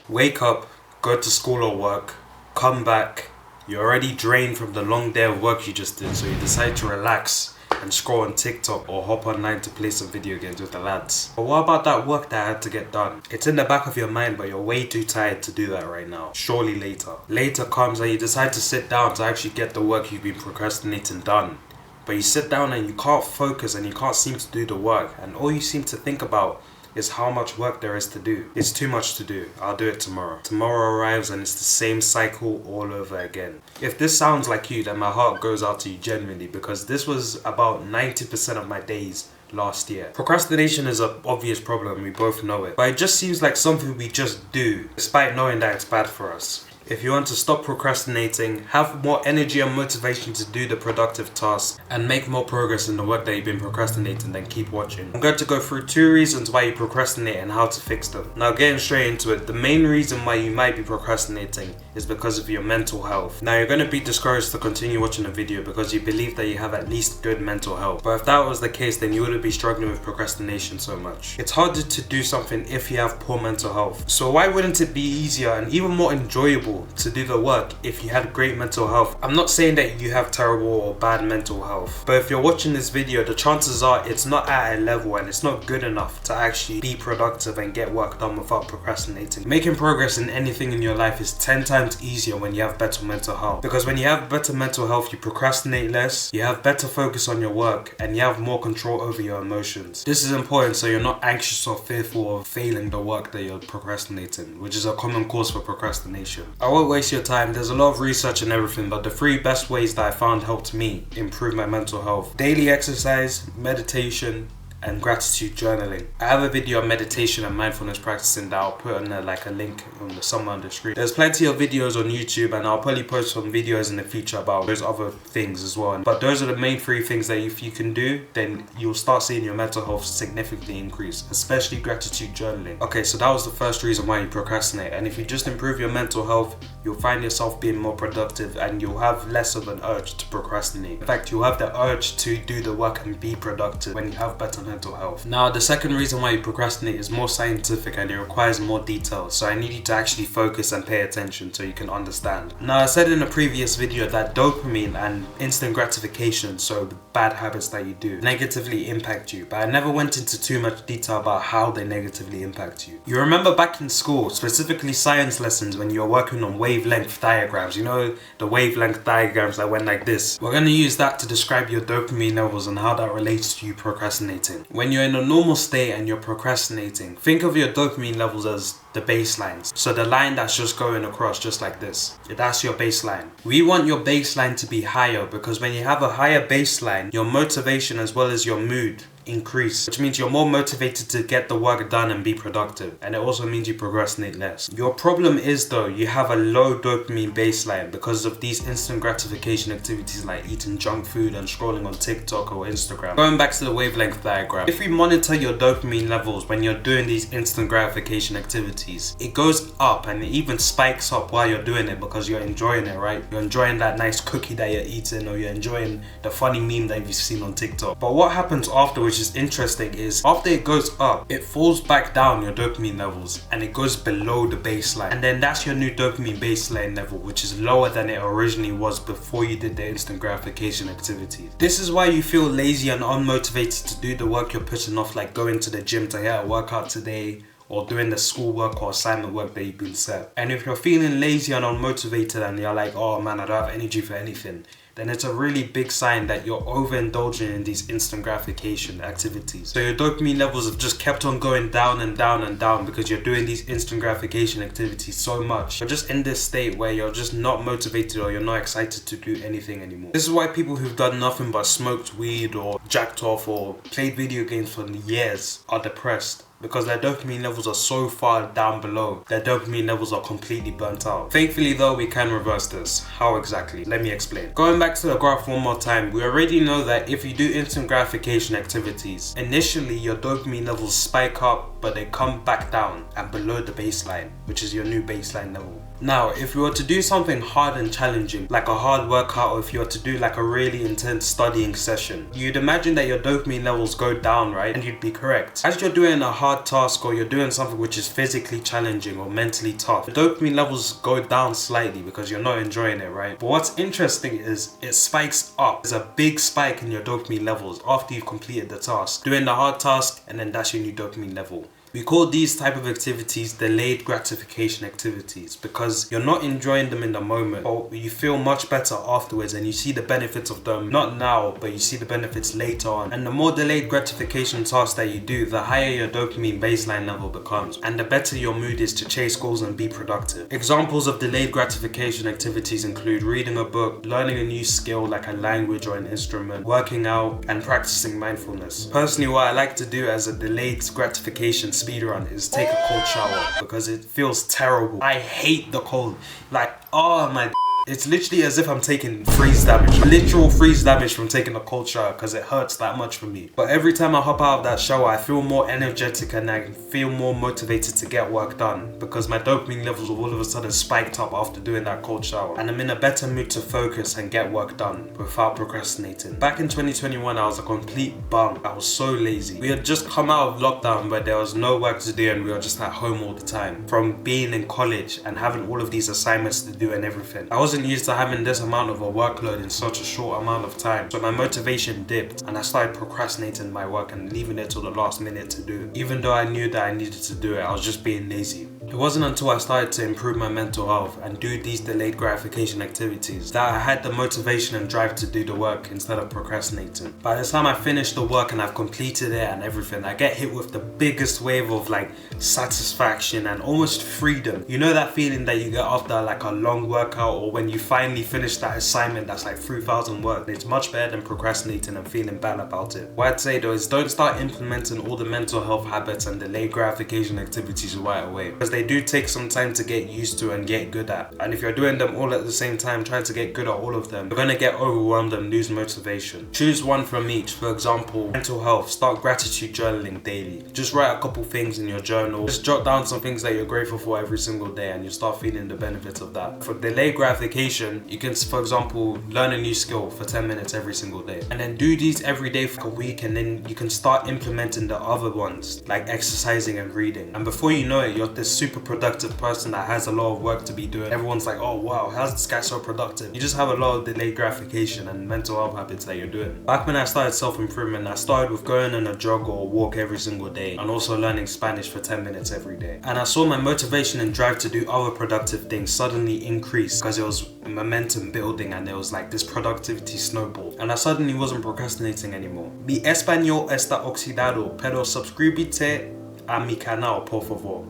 Wake up, go to school or work, come back, you're already drained from the long day of work you just did, so you decide to relax and scroll on TikTok or hop online to play some video games with the lads. But what about that work that had to get done? It's in the back of your mind, but you're way too tired to do that right now. Surely later. Later comes and you decide to sit down to actually get the work you've been procrastinating done. But you sit down and you can't focus and you can't seem to do the work, and all you seem to think about is how much work there is to do. It's too much to do. I'll do it tomorrow. Tomorrow arrives and it's the same cycle all over again. If this sounds like you, then my heart goes out to you genuinely, because this was about 90% of my days last year. Procrastination is an obvious problem, we both know it. But it just seems like something we just do, despite knowing that it's bad for us. If you want to stop procrastinating, have more energy and motivation to do the productive tasks, and make more progress in the work that you've been procrastinating, then keep watching. I'm going to go through 2 reasons why you procrastinate and how to fix them. Now, getting straight into it, the main reason why you might be procrastinating is because of your mental health. Now, you're going to be discouraged to continue watching the video because you believe that you have at least good mental health. But if that was the case, then you wouldn't be struggling with procrastination so much. It's harder to do something if you have poor mental health. So why wouldn't it be easier and even more enjoyable to do the work if you had great mental health? I'm not saying that you have terrible or bad mental health, but if you're watching this video, the chances are it's not at a level and it's not good enough to actually be productive and get work done without procrastinating. Making progress in anything in your life is 10 times easier when you have better mental health, because when you have better mental health, you procrastinate less, you have better focus on your work, and you have more control over your emotions. This is important so you're not anxious or fearful of failing the work that you're procrastinating, which is a common cause for procrastination. I won't waste your time. There's a lot of research and everything, but the 3 best ways that I found helped me improve my mental health: daily exercise, meditation, and gratitude journaling. I have a video on meditation and mindfulness practicing that I'll put on a link somewhere on the screen. There's plenty of videos on YouTube, and I'll probably post some videos in the future about those other things as well. But those are the main 3 things that if you can do, then you'll start seeing your mental health significantly increase, especially gratitude journaling. Okay, so that was the first reason why you procrastinate, and if you just improve your mental health, you'll find yourself being more productive and you'll have less of an urge to procrastinate. In fact, you'll have the urge to do the work and be productive when you have better mental health. Now, the second reason why you procrastinate is more scientific and it requires more detail, so I need you to actually focus and pay attention so you can understand. Now, I said in a previous video that dopamine and instant gratification, so the bad habits that you do, negatively impact you, but I never went into too much detail about how they negatively impact you. You remember back in school, specifically science lessons, when you were working on wavelength diagrams, you know, the wavelength diagrams that went like this. We're going to use that to describe your dopamine levels and how that relates to you procrastinating. When you're in a normal state and you're procrastinating, think of your dopamine levels as the baselines. So the line that's just going across just like this, that's your baseline. We want your baseline to be higher, because when you have a higher baseline, your motivation as well as your mood increase, which means you're more motivated to get the work done and be productive, and it also means you procrastinate less. Your problem is though, you have a low dopamine baseline because of these instant gratification activities like eating junk food and scrolling on TikTok or Instagram. Going back to the wavelength diagram, if we monitor your dopamine levels when you're doing these instant gratification activities, it goes up and it even spikes up while you're doing it because you're enjoying it, right? You're enjoying that nice cookie that you're eating, or you're enjoying the funny meme that you've seen on TikTok. But what happens afterwards, which is interesting, is after it goes up, it falls back down your dopamine levels and it goes below the baseline, and then that's your new dopamine baseline level, which is lower than it originally was before you did the instant gratification activities. This is why you feel lazy and unmotivated to do the work you're putting off, like going to the gym to get a workout today, or doing the schoolwork or assignment work that you've been set. And if you're feeling lazy and unmotivated and you're like, oh man, I don't have energy for anything, then it's a really big sign that you're overindulging in these instant gratification activities. So your dopamine levels have just kept on going down and down and down because you're doing these instant gratification activities so much. You're just in this state where you're just not motivated or you're not excited to do anything anymore. This is why people who've done nothing but smoked weed or jacked off or played video games for years are depressed, because their dopamine levels are so far down below. Their dopamine levels are completely burnt out. Thankfully though, we can reverse this. How exactly? Let me explain. Going back to the graph one more time, we already know that if you do instant gratification activities, initially your dopamine levels spike up, but they come back down and below the baseline, which is your new baseline level. Now, if you were to do something hard and challenging, like a hard workout, or if you were to do like a really intense studying session, you'd imagine that your dopamine levels go down, right? And you'd be correct. As you're doing a hard hard task or you're doing something which is physically challenging or mentally tough, the dopamine levels go down slightly because you're not enjoying it, right? But what's interesting is it spikes up. There's a big spike in your dopamine levels after you've completed the task. Doing the hard task, and then that's your new dopamine level. We call these type of activities delayed gratification activities because you're not enjoying them in the moment, but you feel much better afterwards and you see the benefits of them, not now, but you see the benefits later on. And the more delayed gratification tasks that you do, the higher your dopamine baseline level becomes and the better your mood is to chase goals and be productive. Examples of delayed gratification activities include reading a book, learning a new skill like a language or an instrument, working out, and practicing mindfulness. Personally, what I like to do as a delayed gratification speedrun is take a cold shower because it feels terrible. I hate the cold. Like, oh my, it's literally as if I'm taking freeze damage, literal freeze damage from taking a cold shower because it hurts that much for me. But every time I hop out of that shower, I feel more energetic and I feel more motivated to get work done because my dopamine levels all of a sudden spiked up after doing that cold shower, and I'm in a better mood to focus and get work done without procrastinating. Back in 2021, I was a complete bum. I was so lazy. We had just come out of lockdown where there was no work to do and we were just at home all the time from being in college and having all of these assignments to do and everything. I wasn't used to having this amount of a workload in such a short amount of time, so my motivation dipped and I started procrastinating my work and leaving it till the last minute to do it. Even though I knew that I needed to do it, I was just being lazy. It wasn't until I started to improve my mental health and do these delayed gratification activities that I had the motivation and drive to do the work instead of procrastinating. By the time I finish the work and I've completed it and everything, I get hit with the biggest wave of like satisfaction and almost freedom. You know that feeling that you get after like a long workout or when you finally finish that assignment that's like 3,000 words. It's much better than procrastinating and feeling bad about it. What I'd say though is don't start implementing all the mental health habits and delayed gratification activities right away, because they do take some time to get used to and get good at. And if you're doing them all at the same time, trying to get good at all of them, you're going to get overwhelmed and lose motivation. Choose one from each. For example, mental health, start gratitude journaling daily. Just write a couple things in your journal. Just jot down some things that you're grateful for every single day and you start feeling the benefits of that. For delayed gratification, you can, for example, learn a new skill for 10 minutes every single day. And then do these every day for a week, and then you can start implementing the other ones, like exercising and reading. And before you know it, you're this super productive person that has a lot of work to be doing. Everyone's like, oh wow, how's this guy so productive? You just have a lot of delayed gratification and mental health habits that you're doing. Back when I started self-improvement, I started with going on a jog or a walk every single day and also learning Spanish for 10 minutes every day. And I saw my motivation and drive to do other productive things suddenly increase because it was momentum building and there was like this productivity snowball. And I suddenly wasn't procrastinating anymore. Mi español está oxidado, pero suscríbete a mi canal, por favor.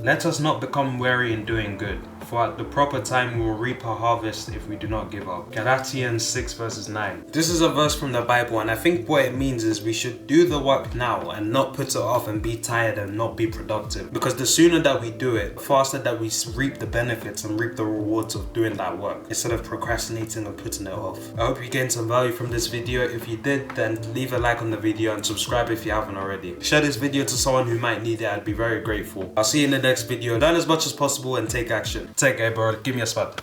Let us not become weary in doing good, for at the proper time we will reap a harvest if we do not give up. Galatians 6 verses 9. This is a verse from the Bible, and I think what it means is we should do the work now and not put it off and be tired and not be productive. Because the sooner that we do it, the faster that we reap the benefits and reap the rewards of doing that work, instead of procrastinating and putting it off. I hope you gained some value from this video. If you did, then leave a like on the video and subscribe if you haven't already. Share this video to someone who might need it. I'd be very grateful. I'll see you in the next video. Learn as much as possible and take action. Take care, bro. Give me a spot.